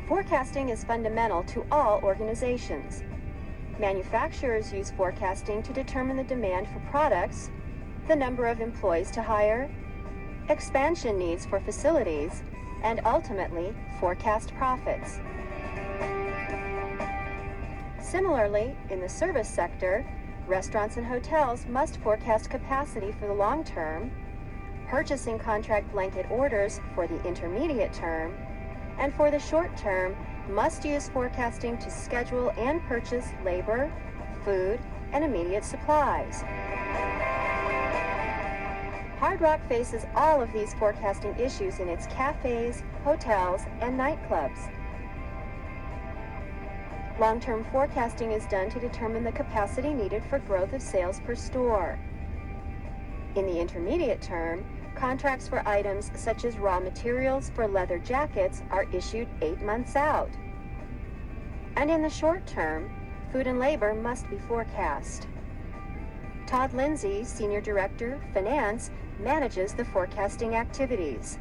Forecasting is fundamental to all organizations. Manufacturers use forecasting to determine the demand for products, the number of employees to hire, expansion needs for facilities, and ultimately, forecast profits. Similarly, in the service sector, restaurants and hotels must forecast capacity for the long term, purchasing contract blanket orders for the intermediate term, and for the short term, must use forecasting to schedule and purchase labor, food, and immediate supplies. Hard Rock faces all of these forecasting issues in its cafes, hotels, and nightclubs. Long-term forecasting is done to determine the capacity needed for growth of sales per store. In the intermediate term, contracts for items such as raw materials for leather jackets are issued 8 months out. And in the short term, food and labor must be forecast. Todd Lindsay, Senior Director, Finance, manages the forecasting activities.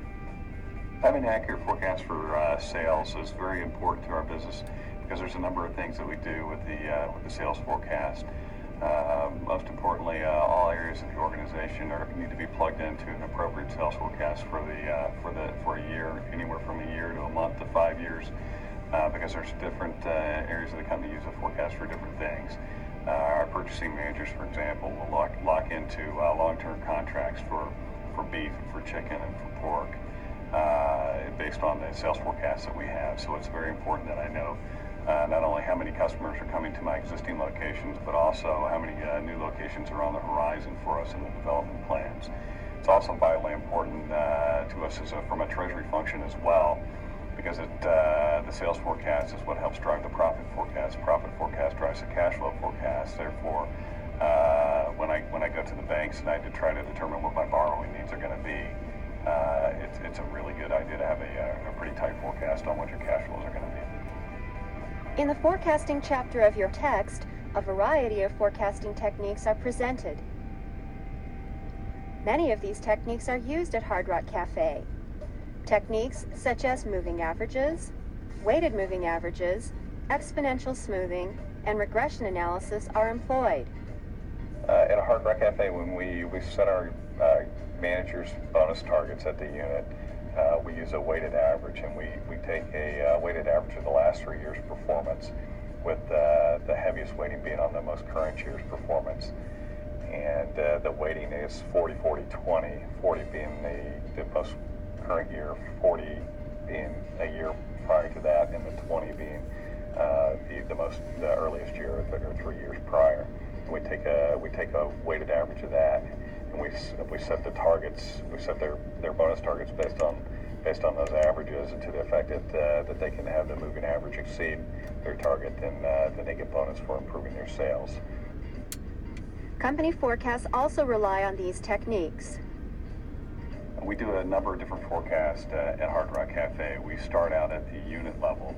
Having an accurate forecast for sales is very important to our business because there's a number of things that we do with the sales forecast. Most importantly, all areas of the organization need to be plugged into an appropriate sales forecast for a year, anywhere from a year to a month to 5 years, because there's different areas of the company use a forecast for different things. Our purchasing managers, for example, will lock into long-term contracts for beef, for chicken, and for pork based on the sales forecast that we have. So it's very important that I know not only how many customers are coming to my existing locations, but also how many new locations are on the horizon for us in the development plans. It's also vitally important to us from a treasury function as well, because the sales forecast is what helps drive the profit forecast. Profit forecast drives the cash flow forecast. Therefore, when I go to the banks and I try to determine what my borrowing needs are going to be, it's a really good idea to have a pretty tight forecast on what your cash flows are going to be. In the forecasting chapter of your text, a variety of forecasting techniques are presented. Many of these techniques are used at Hard Rock Cafe. Techniques such as moving averages, weighted moving averages, exponential smoothing, and regression analysis are employed. At a Hard Rock Cafe, when we set our managers' bonus targets at the unit, we use a weighted average, and we take a weighted average of the last 3 years' performance, with the heaviest weighting being on the most current year's performance. And the weighting is 40-40-20, 40 being the most current year, 40 being a year prior to that, and the 20 being the earliest year, or 3 years prior. And we take a weighted average of that, and we set the targets. We set their bonus targets based on those averages, and to the effect that they can have the moving average exceed their target, then they get bonus for improving their sales. Company forecasts also rely on these techniques. We do a number of different forecasts at Hard Rock Cafe. We start out at the unit level,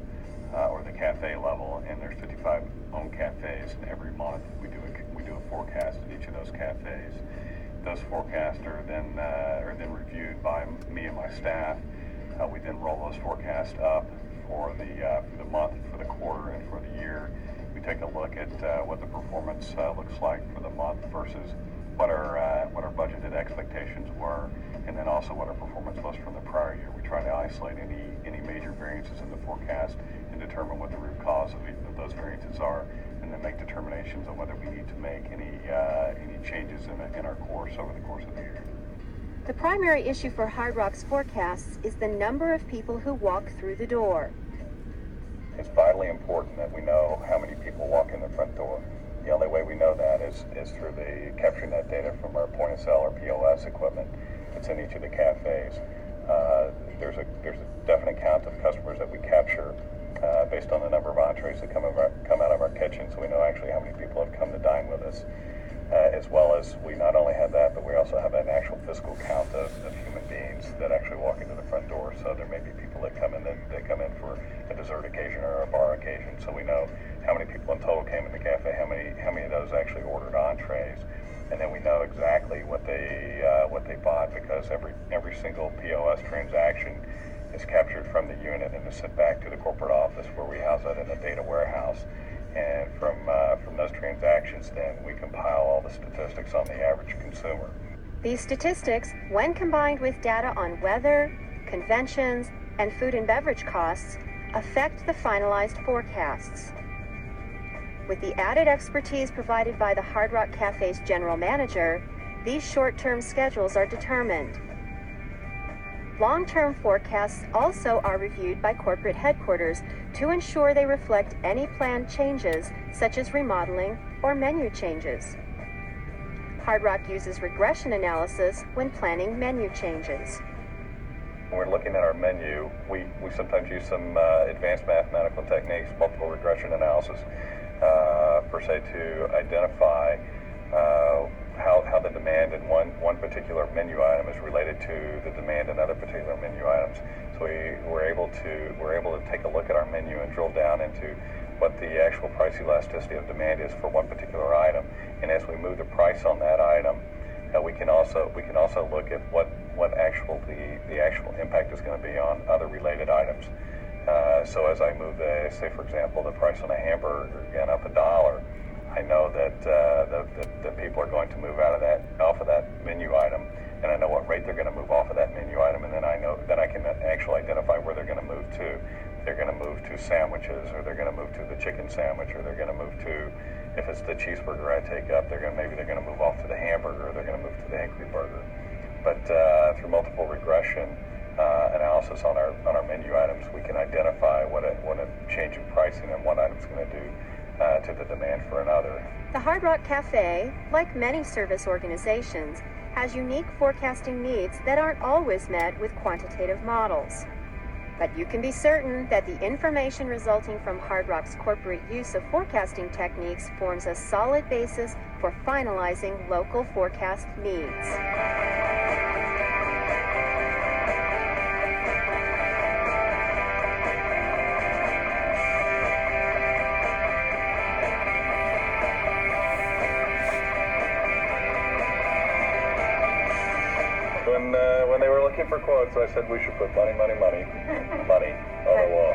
or the cafe level, and there's 55 owned cafes, and every month we do a forecast at each of those cafes. Those forecasts are then reviewed by me and my staff. We then roll those forecasts up for the month, for the quarter, and for the year. We take a look at what the performance looks like for the month versus what our budgeted expectations were, and then also what our performance was from the prior year. We try to isolate any major variances in the forecast and determine what the root cause of those variances are, and then make determinations on whether we need to make any changes in our course over the course of the year. The primary issue for Hard Rock's forecasts is the number of people who walk through the door. It's vitally important that we know how many people walk in the front door. The only way we know that is through capturing that data from our point of sale or POS equipment that's in each of the cafes. There's a definite count of customers that we capture based on the number of entrees that come out of our kitchen, so we know actually how many people have come to dine with us. As well as we not only have that, but we also have an actual physical count of human beings that actually walk into the front door. So there may be people that come in for a dessert occasion or a bar occasion. So we know how many people in total came in the cafe, how many of those actually ordered entrees, and then we know exactly what they bought, because every single POS transaction is captured from the unit and is sent back to the corporate office where we house it in a data warehouse. And from those transactions, then we compile all the statistics on the average consumer. These statistics, when combined with data on weather, conventions, and food and beverage costs, affect the finalized forecasts. With the added expertise provided by the Hard Rock Cafe's general manager, these short-term schedules are determined. Long-term forecasts also are reviewed by corporate headquarters to ensure they reflect any planned changes, such as remodeling or menu changes. Hard Rock uses regression analysis when planning menu changes. When we're looking at our menu, we sometimes use some advanced mathematical techniques, multiple regression analysis, per se, to identify how the demand in one particular menu item is related to the demand in other particular menu items. So we're able to take a look at our menu and drill down into what the actual price elasticity of demand is for one particular item. And as we move the price on that item, we can also look at what the actual impact is going to be on other related items. So as I move say for example, the price on a hamburger again up $1, I know that that people are going to move off of that menu item, and I know what rate they're going to move off of that menu item, and then I can actually identify where they're going to move to. They're going to move to sandwiches, or they're going to move to the chicken sandwich, or they're going to move to, if it's the cheeseburger I take up, maybe they're going to move off to the hamburger, or they're going to move to the Angry Burger. But through multiple regression analysis on our menu items, we can identify what a change in pricing on one item is going to do to the demand for another. The Hard Rock Cafe, like many service organizations, has unique forecasting needs that aren't always met with quantitative models. But you can be certain that the information resulting from Hard Rock's corporate use of forecasting techniques forms a solid basis for finalizing local forecast needs. When they were looking for quotes, I said we should put money, money, money, money on the wall.